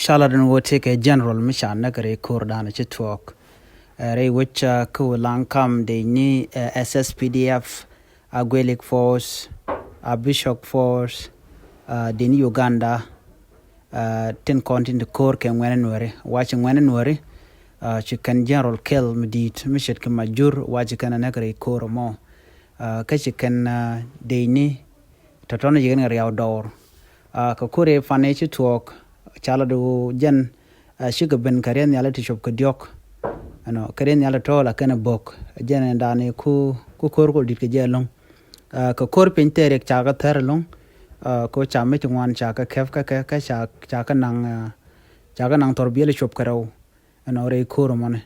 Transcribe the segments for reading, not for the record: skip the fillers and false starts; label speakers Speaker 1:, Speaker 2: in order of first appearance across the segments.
Speaker 1: Shaladan will take a general mission nagare Kordana Chitwalk. Ray which ku Lankam de ni SSPDF, a Gaelic Force, a Bishop Force, the new Uganda, 10 continent Cork and Wenenwari, watching Wenenwari, chicken general kill Medit, Mishet Kamajur, watching a nagare Koromo, Kachikan de ni Tatona General outdoor. Kakure Fanachi Talk. Chala do jen sugar ben karen yala to shop kadiok ano karen yala to la kana bok jen and dane ku kor ko dit ke jelong ka kor pintere chaga terlong ko chame chungwan chaga kef ka chaga nang torbiele shop karau ano re kor mone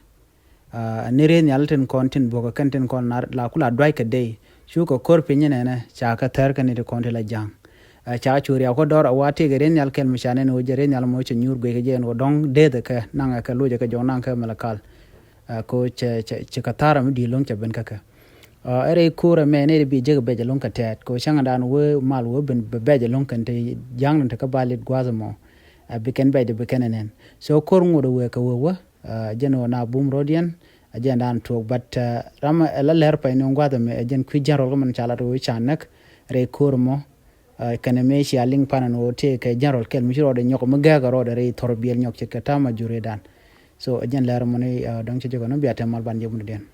Speaker 1: ni ren yala ten content bok kan kon la kula dwai ka day shu ko kor pinyene ne chaga ter kan ni konte la jang cha churi ko dor awati geren yal kel mishane no jeren yal mo che nyur ge gen go dong de de ka nanga ka luje ka jonan ka malakal ko che katara mi di long che ben ka ere kura me ne bi je be long ka tet ko shanga dan we mal we ben be je long kan te jang ta ka balit gwazamo be ken be de be kenenen so kor ngodo we ka we jeno na bum rodian ajen dan to but rama la ler pa no gwada me ajen ku jaro ko man chala to chanak re kurmo kana me shi aling panan o te ke jarol kel mi rode nyoko magaga rode re torbiel nyok ke tama jure dan so ajen ler mo ne dong che jogo no biata mal ban jemu den